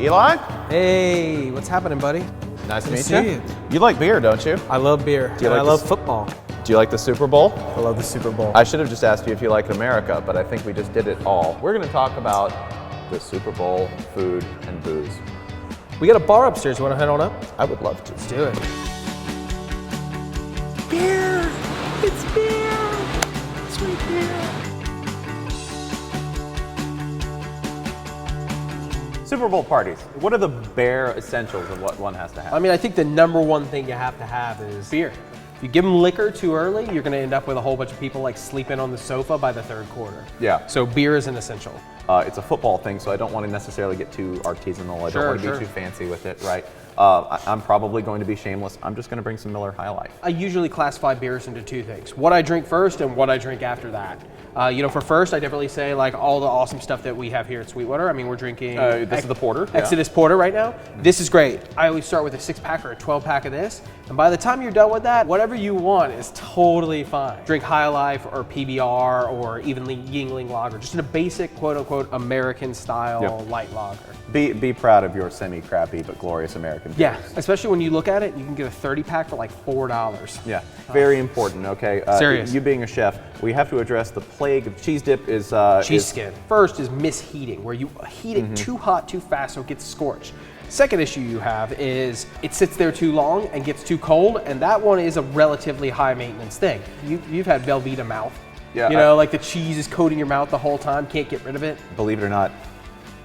Eli? Hey, what's happening, buddy? Nice to Good meet to see you. you. You like beer, don't you? I love beer. Do you like I love football. Do you like the Super Bowl? I love the Super Bowl. I should have just asked you if you like America, but I think we just did it all. We're going to talk about the Super Bowl, food, and booze. We got a bar upstairs. You want to head on up? I would love to. Let's do it. Beer! It's beer! Sweet beer! Super Bowl parties. What are the bare essentials of what one has to have? I mean, I think the number one thing you have to have is beer. If you give them liquor too early, you're going to end up with a whole bunch of people like sleeping on the sofa by the third quarter. Yeah. So beer is an essential. It's a football thing, so I don't want to necessarily get too artisanal. I don't want to be too fancy with it, right? I'm probably going to be shameless. I'm just going to bring some Miller High Life. I usually classify beers into two things: what I drink first and what I drink after that. For first, I definitely say like all the awesome stuff that we have here at Sweetwater. I mean, we're drinking this is the porter. Exodus Porter right now. This is great. I always start with a 6-pack or a 12-pack of this, and by the time you're done with that, whatever you want is totally fine. Drink High Life or PBR or even Yingling Lager, just in a basic quote-unquote American style light lager. Be proud of your semi-crappy but glorious American beers. Yeah, especially when you look at it, you can get a 30-pack for like $4. Yeah, very important, okay? Serious. You being a chef, we have to address the plague of cheese dip is... cheese skin. First is misheating, where you heat it too hot, too fast, so it gets scorched. Second issue you have is it sits there too long and gets too cold, and that one is a relatively high maintenance thing. You've had Velveeta mouth. Yeah, like the cheese is coating your mouth the whole time, can't get rid of it. Believe it or not,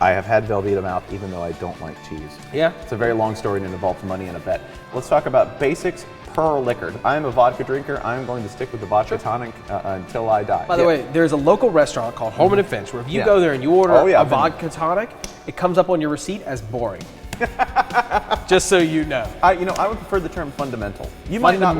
I have had Velveeta mouth even though I don't like cheese. Yeah. It's a very long story and it involves money and a bet. Let's talk about basics per liquor. I am a vodka drinker. I'm going to stick with the vodka tonic until I die. By the way, there's a local restaurant called Home and Finch where if you go there and you order a vodka tonic, it comes up on your receipt as boring. Just so you know. I would prefer the term fundamental. You might not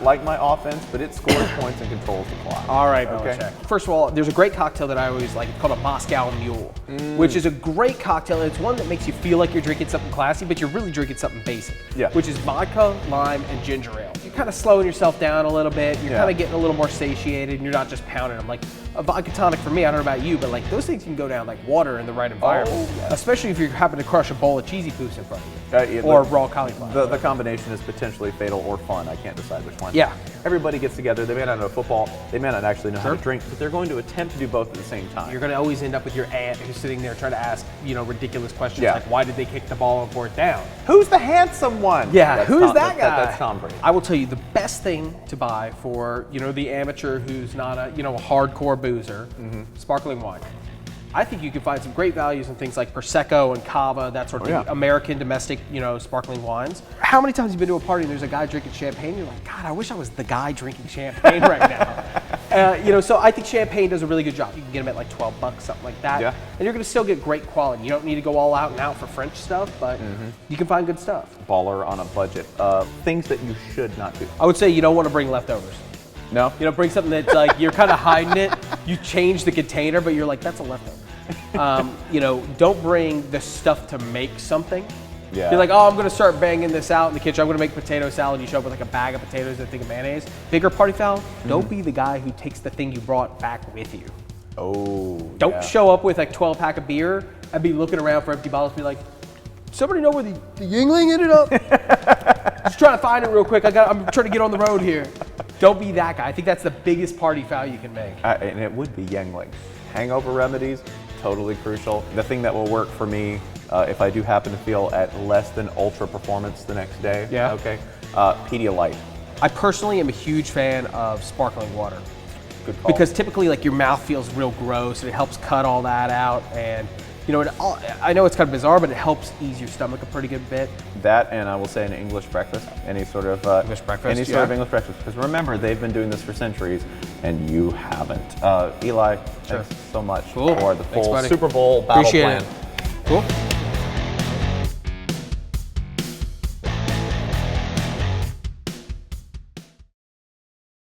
like my offense, but it scores points and controls the clock. All right, Belichick. First of all, there's a great cocktail that I always like. It's called a Moscow Mule, which is a great cocktail. It's one that makes you feel like you're drinking something classy, but you're really drinking something basic. Yeah. Which is vodka, lime, and ginger ale. You're kind of slowing yourself down a little bit. You're kind of getting a little more satiated, and you're not just pounding them. Like a vodka tonic for me, I don't know about you, but like those things can go down like water in the right environment. Oh, yeah. Especially if you happen to crush a bowl of cheesy poos in front of you. Or raw cauliflower. The combination is potentially fatal or fun. I can't decide which one. Yeah. Everybody gets together. They may not know football. They may not actually know how to drink, but they're going to attempt to do both at the same time. You're going to always end up with your aunt who's sitting there trying to ask, ridiculous questions like, why did they kick the ball on 4th down? Who's the handsome one? Yeah, who's that guy? That's Tom Brady. I will tell you the best thing to buy for, the amateur who's not a, a hardcore boozer, sparkling wine. I think you can find some great values in things like Prosecco and CAVA, that sort of thing, American domestic, sparkling wines. How many times have you been to a party and there's a guy drinking champagne? You're like, God, I wish I was the guy drinking champagne right now. So I think champagne does a really good job. You can get them at like $12, something like that. Yeah. And you're going to still get great quality. You don't need to go all out and out for French stuff, but you can find good stuff. Baller on a budget. Things that you should not do. I would say you don't want to bring leftovers. No? Bring something that's like, you're kind of hiding it. You change the container, but you're like, that's a leftover. Don't bring the stuff to make something. Yeah. You're like, oh, I'm going to start banging this out in the kitchen. I'm going to make potato salad. You show up with like a bag of potatoes and a thing of mayonnaise. Bigger party foul, don't be the guy who takes the thing you brought back with you. Oh, Don't show up with like 12-pack of beer and be looking around for empty bottles and be like, somebody know where the Yingling ended up? Just trying to find it real quick. I'm trying to get on the road here. Don't be that guy. I think that's the biggest party foul you can make. And it would be Yingling. Hangover remedies, totally crucial. The thing that will work for me if I do happen to feel at less than ultra performance the next day. Yeah. Okay. Pedialyte. I personally am a huge fan of sparkling water. Good call. Because typically like your mouth feels real gross and it helps cut all that out, and I know it's kind of bizarre, but it helps ease your stomach a pretty good bit. That, and I will say an English breakfast, any sort of English breakfast. Any sort of English breakfast. Because remember, they've been doing this for centuries, and you haven't. Eli, thanks so much for the full Super Bowl battle plan. Cool.